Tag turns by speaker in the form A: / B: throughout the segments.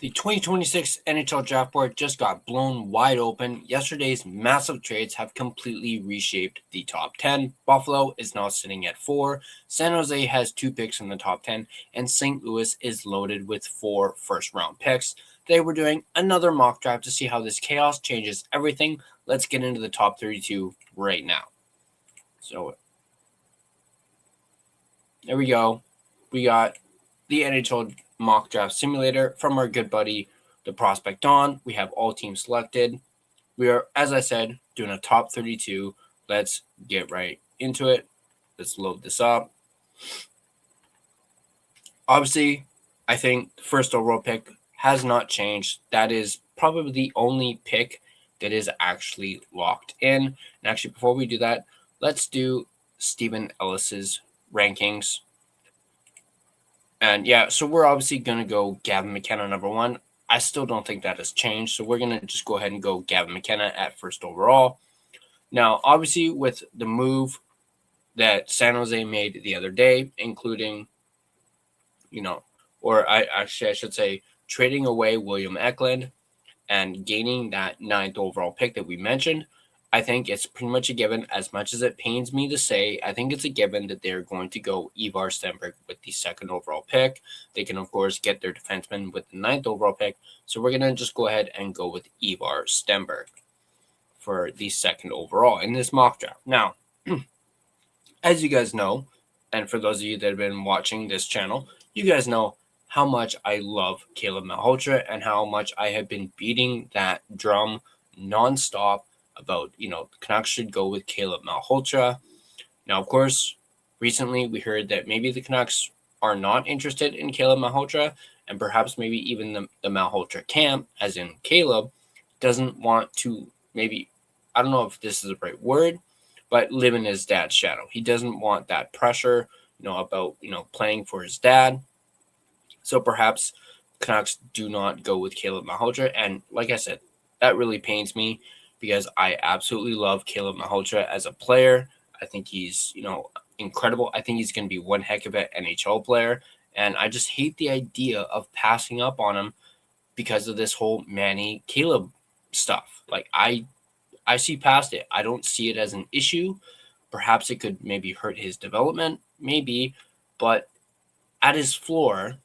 A: The 2026 NHL Draft Board just got blown wide open. Yesterday's massive trades have completely reshaped the top 10. Buffalo is now sitting at 4. San Jose has 2 picks in the top 10. And St. Louis is loaded with 4 first-round picks. Today we're doing another mock draft to see how this chaos changes everything. Let's get into the top 32 right now. So there we go. We got the NHL Mock Draft Simulator from our good buddy, the Prospect On. We have all teams selected. We are, as I said, doing a top 32. Let's get right into it. Let's load this up. Obviously, I think the first overall pick has not changed. That is probably the only pick that is actually locked in. And actually, before we do that, let's do Stephen Ellis's rankings. And yeah, so we're obviously going to go Gavin McKenna number 1. I still don't think that has changed. So we're going to just go ahead and go Gavin McKenna at first overall. Now, obviously, with the move that San Jose made the other day, including, I should say, trading away William Eklund and gaining that 9th overall pick that we mentioned, I think it's pretty much a given. As much as it pains me to say, I think it's a given that they're going to go Ivar Stenberg with the 2nd overall pick. They can, of course, get their defenseman with the 9th overall pick. So we're going to just go ahead and go with Ivar Stenberg for the 2nd overall in this mock draft. Now, as you guys know, and for those of you that have been watching this channel, you guys know how much I love Caleb Malhotra and how much I have been beating that drum nonstop about, the Canucks should go with Caleb Malhotra. Now, of course, recently we heard that maybe the Canucks are not interested in Caleb Malhotra, and perhaps maybe even the Malhotra camp, as in Caleb, doesn't want to maybe, I don't know if this is the right word, but live in his dad's shadow. He doesn't want that pressure, about, playing for his dad. So perhaps Canucks do not go with Caleb Malhotra. And like I said, that really pains me because I absolutely love Caleb Malhotra as a player. I think he's, incredible. I think he's going to be one heck of an NHL player. And I just hate the idea of passing up on him because of this whole Manny Caleb stuff. Like, I see past it. I don't see it as an issue. Perhaps it could maybe hurt his development, maybe. But at his floor,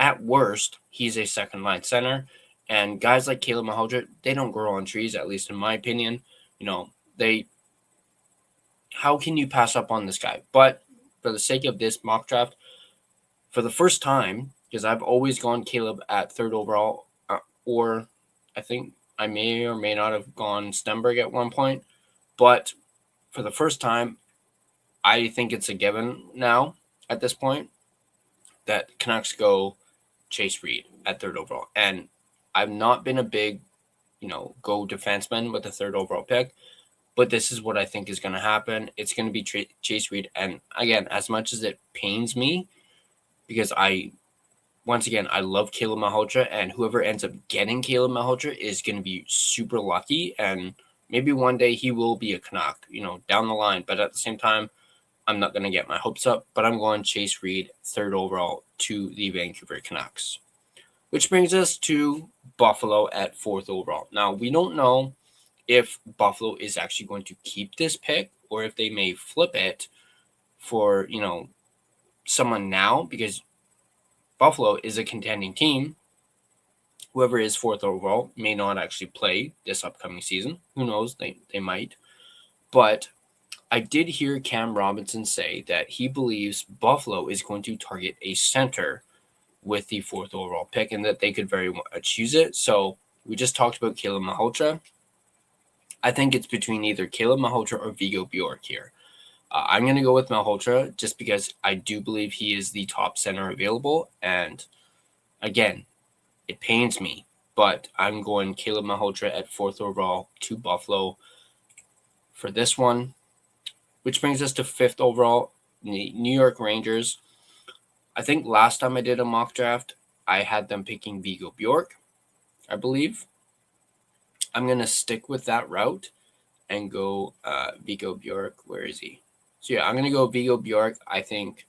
A: at worst, he's a second-line center. And guys like Caleb Malhotra, they don't grow on trees, at least in my opinion. How can you pass up on this guy? But for the sake of this mock draft, for the first time, because I've always gone Caleb at 3rd overall, or I think I may or may not have gone Stenberg at one point. But for the first time, I think it's a given now at this point that Canucks go Chase Reed at 3rd overall. And I've not been a big, go defenseman with the 3rd overall pick, but this is what I think is going to happen. It's going to be Chase Reed. And again, as much as it pains me, because I love Caleb Malhotra, and whoever ends up getting Caleb Malhotra is going to be super lucky. And maybe one day he will be a Canuck, down the line. But at the same time, I'm not going to get my hopes up, but I'm going Chase Reed 3rd overall to the Vancouver Canucks. Which brings us to Buffalo at 4th overall. Now, we don't know if Buffalo is actually going to keep this pick or if they may flip it for, someone now, because Buffalo is a contending team. Whoever is 4th overall may not actually play this upcoming season. Who knows? They might. But I did hear Cam Robinson say that he believes Buffalo is going to target a center with the 4th overall pick and that they could very much use it. So we just talked about Caleb Malhotra. I think it's between either Caleb Malhotra or Viggo Bjork here. I'm going to go with Malhotra just because I do believe he is the top center available. And again, it pains me, but I'm going Caleb Malhotra at 4th overall to Buffalo for this one. Which brings us to 5th overall, the New York Rangers. I think last time I did a mock draft, I had them picking Viggo Bjork, I believe. I'm going to stick with that route and go Viggo Bjork. Where is he? So, yeah, I'm going to go Viggo Bjork. I think,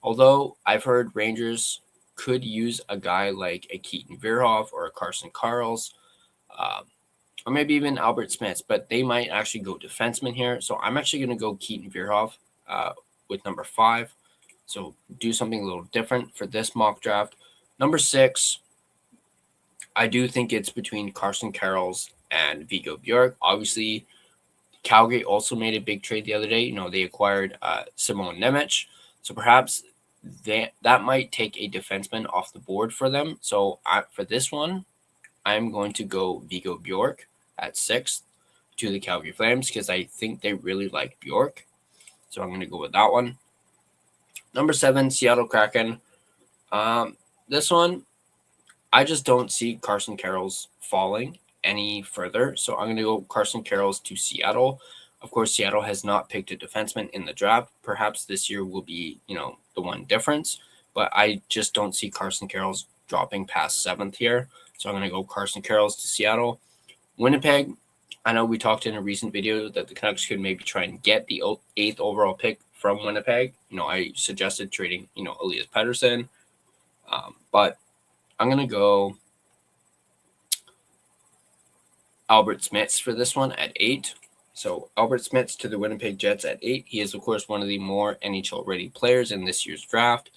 A: although I've heard Rangers could use a guy like a Keaton Verhoff or a Carson Karls, or maybe even Albert Smith, but they might actually go defenseman here. So I'm actually going to go Keaton Verhoff with number 5. So do something a little different for this mock draft. Number 6, I do think it's between Carson Karls and Vigo Bjork. Obviously, Calgary also made a big trade the other day. They acquired Simon Nemec. So perhaps that might take a defenseman off the board for them. So for this one, I'm going to go Vigo Bjork at 6th to the Calgary Flames because I think they really like Bjork. So I'm going to go with that one. Number 7, Seattle Kraken. This one, I just don't see Carson Karls falling any further. So I'm going to go Carson Karls to Seattle. Of course, Seattle has not picked a defenseman in the draft. Perhaps this year will be, the one difference. But I just don't see Carson Karls dropping past 7th here. So I'm going to go Carson Karls to Seattle. Winnipeg, I know we talked in a recent video that the Canucks could maybe try and get the 8th overall pick from Winnipeg. I suggested trading, Elias Pettersson. But I'm going to go Albert Smith for this one at 8. So Albert Smith to the Winnipeg Jets at 8. He is, of course, one of the more NHL-ready players in this year's draft,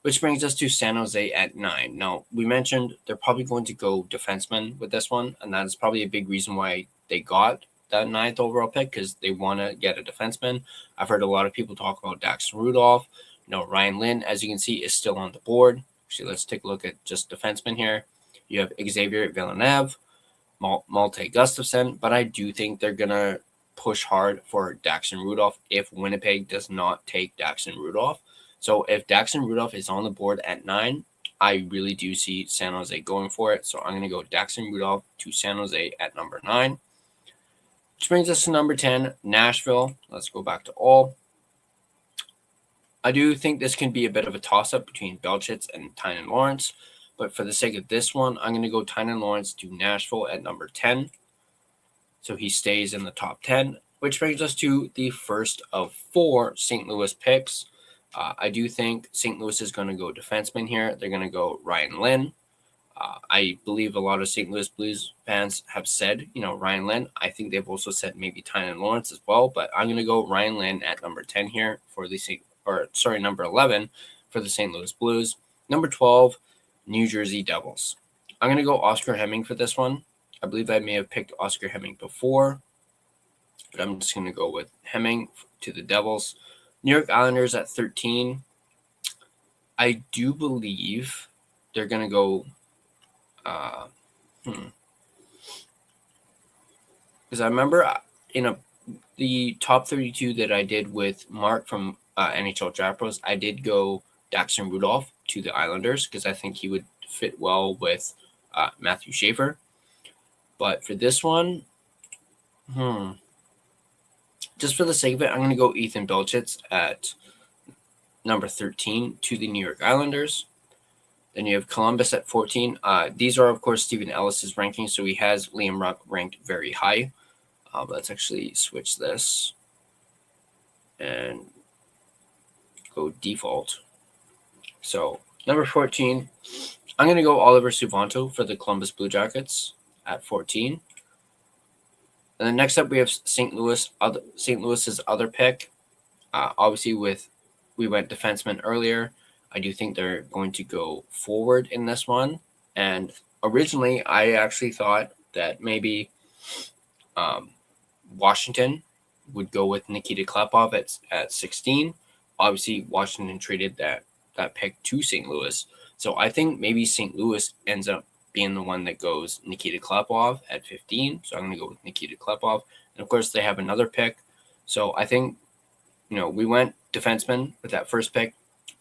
A: which brings us to San Jose at 9. Now, we mentioned they're probably going to go defenseman with this one, and that is probably a big reason why they got that 9th overall pick, because they want to get a defenseman. I've heard a lot of people talk about Daxton Rudolph. Ryan Lynn, as you can see, is still on the board. Actually, let's take a look at just defensemen here. You have Xavier Villeneuve, Malte Gustafsson, but I do think they're going to push hard for Daxton Rudolph if Winnipeg does not take Daxton Rudolph. So if Daxton Rudolph is on the board at 9, I really do see San Jose going for it. So I'm going to go Daxton Rudolph to San Jose at number 9. Which brings us to number 10, Nashville. Let's go back to all. I do think this can be a bit of a toss-up between Belchitz and Tynan Lawrence. But for the sake of this one, I'm going to go Tynan Lawrence to Nashville at number 10. So he stays in the top 10, which brings us to the first of 4 St. Louis picks. I do think St. Louis is going to go defenseman here. They're going to go Ryan Lynn. I believe a lot of St. Louis Blues fans have said, Ryan Lynn. I think they've also said maybe Tynan Lawrence as well, but I'm going to go Ryan Lynn at number 10 here for the number 11 for the St. Louis Blues. Number 12, New Jersey Devils. I'm going to go Oscar Hemming for this one. I believe I may have picked Oscar Hemming before, but I'm just going to go with Hemming to the Devils. New York Islanders at 13. I do believe they're going to go because I remember the top 32 that I did with Mark from NHL Draft Pros, I did go Daxton Rudolph to the Islanders because I think he would fit well with Matthew Schaefer. But for this one, just for the sake of it, I'm going to go Ethan Belchitz at number 13 to the New York Islanders. Then you have Columbus at 14. These are, of course, Stephen Ellis's rankings, so he has Liam ranked very high. Let's actually switch this and go default. So number 14, I'm going to go Oliver Suvanto for the Columbus Blue Jackets at 14. And then next up we have St. Louis's other pick. Obviously, we went defenseman earlier. I do think they're going to go forward in this one. And originally, I actually thought that maybe Washington would go with Nikita Klepov at 16. Obviously, Washington traded that pick to St. Louis. So I think maybe St. Louis ends up being the one that goes Nikita Klepov at 15. So I'm going to go with Nikita Klepov. And, of course, they have another pick. So I think, we went defenseman with that first pick.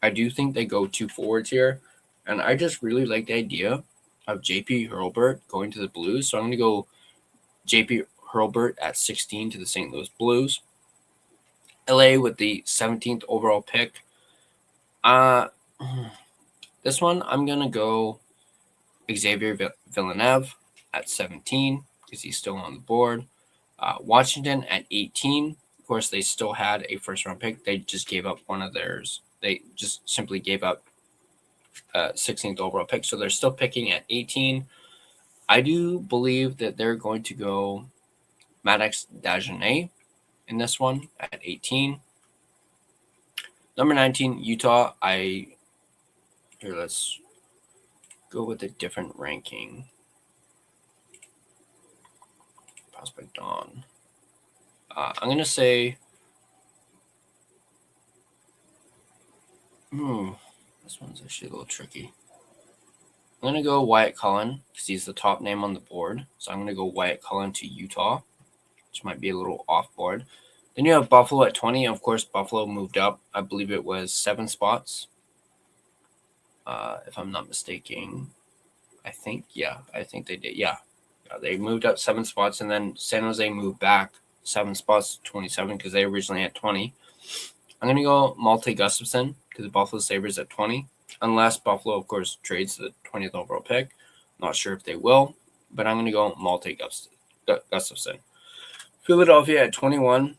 A: I do think they go 2 forwards here. And I just really like the idea of JP Hurlburt going to the Blues. So I'm going to go JP Hurlburt at 16 to the St. Louis Blues. LA with the 17th overall pick. This one, I'm going to go Xavier Villeneuve at 17 because he's still on the board. Washington at 18. Of course, they still had a first-round pick. They just gave up one of theirs. They just simply gave up 16th overall pick. So they're still picking at 18. I do believe that they're going to go Maddox Dagenet in this one at 18. Number 19, Utah. Let's go with a different ranking. Prospect on. I'm going to say, this one's actually a little tricky. I'm going to go Wyatt Cullen because he's the top name on the board. So I'm going to go Wyatt Cullen to Utah, which might be a little off board. Then you have Buffalo at 20. Of course, Buffalo moved up. I believe it was 7 spots. If I'm not mistaken. I think they did. Yeah, they moved up 7 spots, and then San Jose moved back 7 spots to 27 because they originally had 20. I'm going to go Malte Gustafsson to the Buffalo Sabres at 20, unless Buffalo, of course, trades the 20th overall pick. Not sure if they will, but I'm going to go Malte Gustafsson. Philadelphia at 21.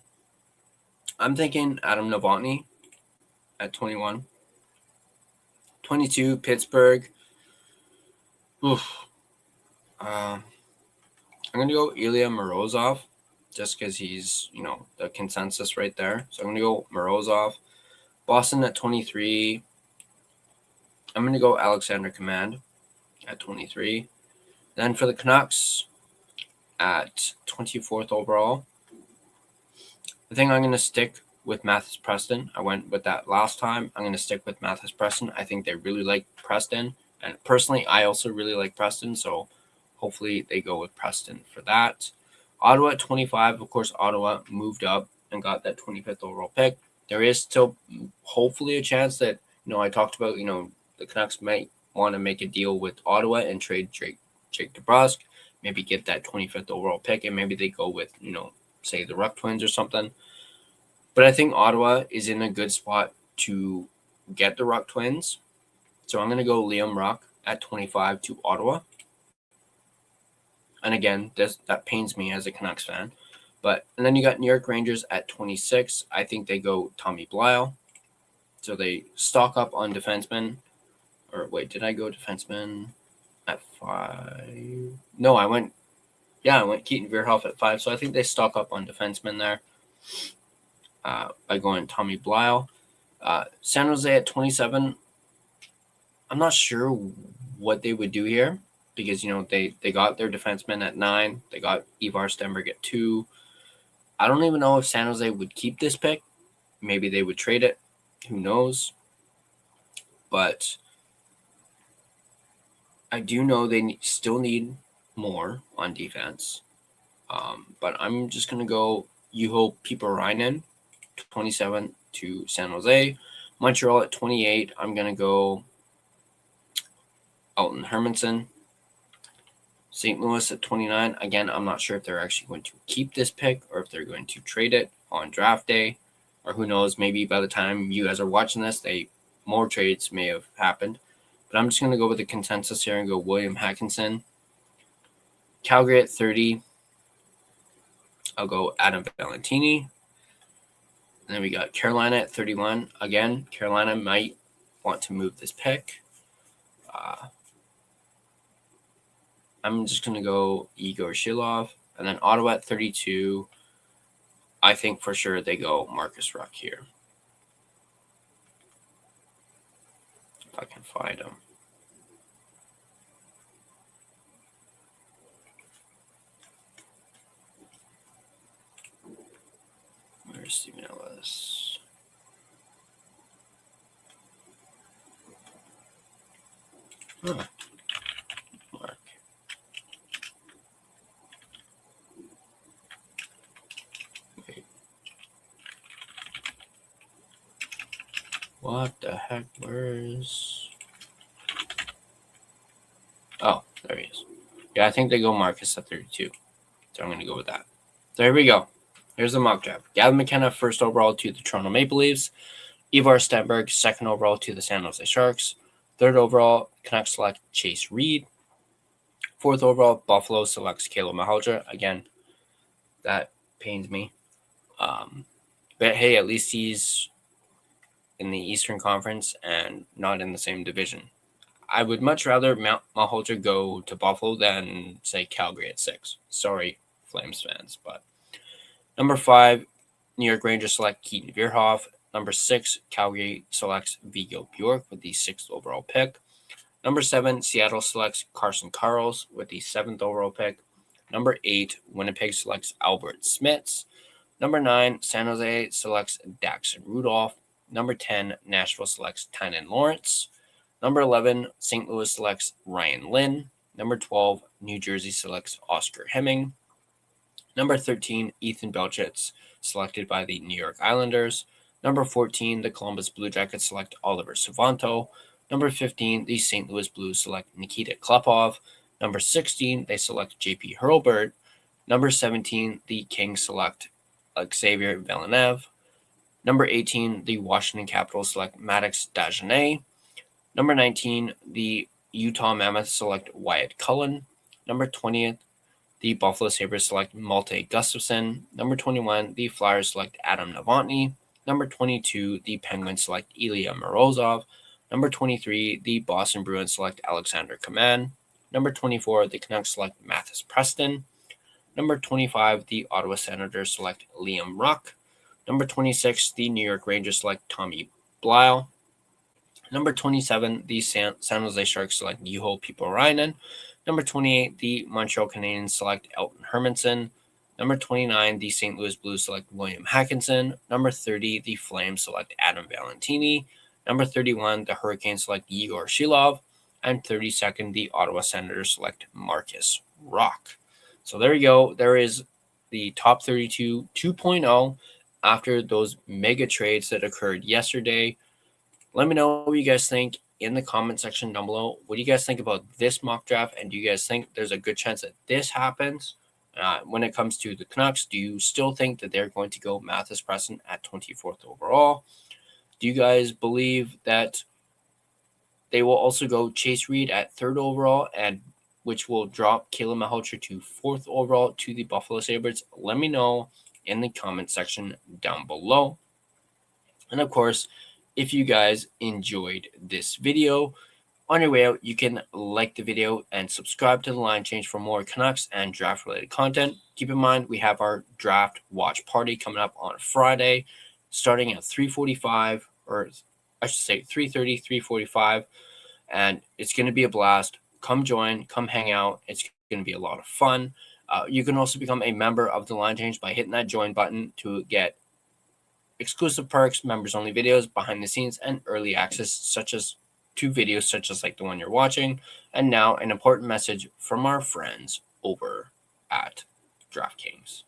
A: I'm thinking Adam Novotny at 21. 22, Pittsburgh. I'm going to go Ilya Morozov just because he's, the consensus right there. So I'm going to go Morozov. Boston at 23. I'm going to go Alexander Command at 23. Then for the Canucks at 24th overall, I think I'm going to stick with Mathis Preston. I went with that last time. I'm going to stick with Mathis Preston. I think they really like Preston. And personally, I also really like Preston. So hopefully they go with Preston for that. Ottawa at 25. Of course, Ottawa moved up and got that 25th overall pick. There is still hopefully a chance that, I talked about, the Canucks might want to make a deal with Ottawa and trade Jake DeBrusk, maybe get that 25th overall pick, and maybe they go with, say the Ruck Twins or something. But I think Ottawa is in a good spot to get the Ruck Twins. So I'm going to go Liam Ruck at 25 to Ottawa. And again, that pains me as a Canucks fan. And then you got New York Rangers at 26. I think they go Tommy Blyle. So they stock up on defensemen. Or wait, did I go defenseman at 5? No, I went Keaton Verhoff at 5. So I think they stock up on defensemen there by going Tommy Blyle. San Jose at 27. I'm not sure what they would do here because, they got their defenseman at 9. They got Ivar Stenberg at 2. I don't even know if San Jose would keep this pick. Maybe they would trade it. Who knows? But I do know they still need more on defense. But I'm just going to go Juho Piiparainen, 27 to San Jose. Montreal at 28. I'm going to go Alton Hermanson. St. Louis at 29. Again, I'm not sure if they're actually going to keep this pick or if they're going to trade it on draft day. Or who knows, maybe by the time you guys are watching this, more trades may have happened. But I'm just going to go with the consensus here and go William Hackinson. Calgary at 30. I'll go Adam Valentini. And then we got Carolina at 31. Again, Carolina might want to move this pick. I'm just going to go Igor Shilov. And then Ottawa at 32. I think for sure they go Marcus Ruck here. If I can find him. Where's Stephen Ellis? Mark. Wait. What the heck? Where is... Oh, there he is. Yeah, I think they go Marcus at 32. So I'm going to go with that. So here we go. Here's the mock draft. Gavin McKenna, first overall to the Toronto Maple Leafs. Ivar Stenberg, second overall to the San Jose Sharks. Third overall, Canucks select Chase Reed. Fourth overall, Buffalo selects Caleb Mahalja. Again, that pains me. But hey, at least he's in the Eastern Conference and not in the same division. I would much rather Malholter go to Buffalo than, say, Calgary at 6. Sorry, Flames fans. But number 5, New York Rangers select Keaton Vierhoff. Number 6, Calgary selects Viggo Bjork with the 6th overall pick. Number 7, Seattle selects Carson Karls with the 7th overall pick. Number 8, Winnipeg selects Albert Smits. Number 9, San Jose selects Daxon Rudolph. Number 10, Nashville selects Tynan Lawrence. Number 11, St. Louis selects Ryan Lynn. Number 12, New Jersey selects Oscar Hemming. Number 13, Ethan Belchitz, selected by the New York Islanders. Number 14, the Columbus Blue Jackets select Oliver Savanto. Number 15, the St. Louis Blues select Nikita Klepov. Number 16, they select J.P. Hurlburt. Number 17, the Kings select Xavier Villeneuve. Number 18, the Washington Capitals select Maddox Dagenet. Number 19, the Utah Mammoths select Wyatt Cullen. Number 20, the Buffalo Sabres select Malte Gustafsson. Number 21, the Flyers select Adam Novotny. Number 22, the Penguins select Ilya Morozov. Number 23, the Boston Bruins select Alexander Kaman. Number 24, the Canucks select Mathis Preston. Number 25, the Ottawa Senators select Liam Ruck. Number 26, the New York Rangers select Tommy Blyle. Number 27, the San Jose Sharks select Juho Piporainen. Number 28, the Montreal Canadiens select Elton Hermanson. Number 29, the St. Louis Blues select William Hackinson. Number 30, the Flames select Adam Valentini. Number 31, the Hurricanes select Igor Shilov. And 32nd, the Ottawa Senators select Marcus Rock. So there you go. There is the top 32 2.0 after those mega trades that occurred yesterday. Let me know what you guys think in the comment section down below. What do you guys think about this mock draft? And do you guys think there's a good chance that this happens when it comes to the Canucks? Do you still think that they're going to go Mathis Preston at 24th overall? Do you guys believe that they will also go Chase Reed at 3rd overall, and which will drop Caleb Malholter to 4th overall to the Buffalo Sabres? Let me know in the comment section down below. And of course, if you guys enjoyed this video, on your way out, you can like the video and subscribe to the Line Change for more Canucks and draft-related content. Keep in mind, we have our draft watch party coming up on Friday, starting at 3:45, or I should say 3:30, 3:45, and it's going to be a blast. Come join, come hang out. It's going to be a lot of fun. You can also become a member of the Line Change by hitting that join button to get exclusive perks, members-only videos, behind the scenes, and early access to videos such as like the one you're watching. And now an important message from our friends over at DraftKings.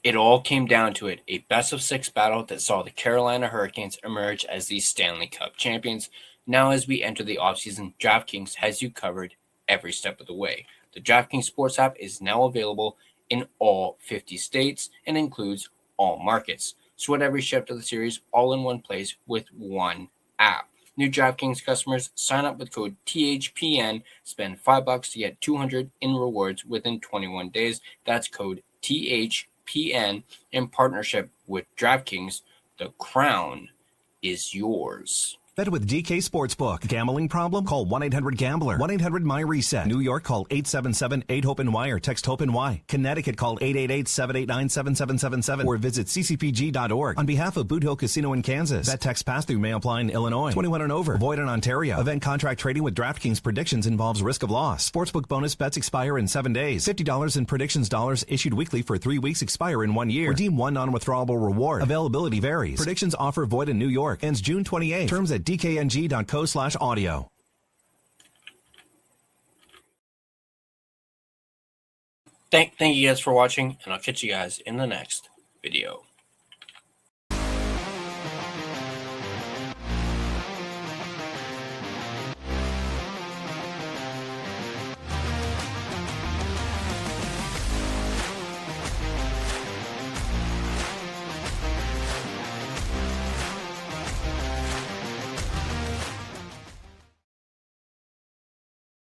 A: It all came down to it, a best-of-6 battle that saw the Carolina Hurricanes emerge as the Stanley Cup champions. Now as we enter the offseason, DraftKings has you covered every step of the way. The DraftKings Sports app is now available in all 50 states and includes all markets. Sweat every shift of the series all in one place with one app. New DraftKings customers sign up with code THPN, spend $5 to get $200 in rewards within 21 days. That's code THPN in partnership with DraftKings. The crown is yours.
B: Bet with DK Sportsbook. Gambling problem? Call 1-800-GAMBLER. 1-800-MY-RESET. New York, call 877-8-HOPE-NY or text HOPE-NY. Connecticut, call 888-789-7777 or visit ccpg.org. On behalf of Boot Hill Casino in Kansas, that text pass-through may apply in Illinois. 21 and over. Void in Ontario. Event contract trading with DraftKings predictions involves risk of loss. Sportsbook bonus bets expire in 7 days. $50 in predictions dollars issued weekly for 3 weeks expire in 1 year. Redeem one non-withdrawable reward. Availability varies. Predictions offer void in New York. Ends June 28. Terms at dkng.co/audio.
A: Thank you guys for watching, and I'll catch you guys in the next video.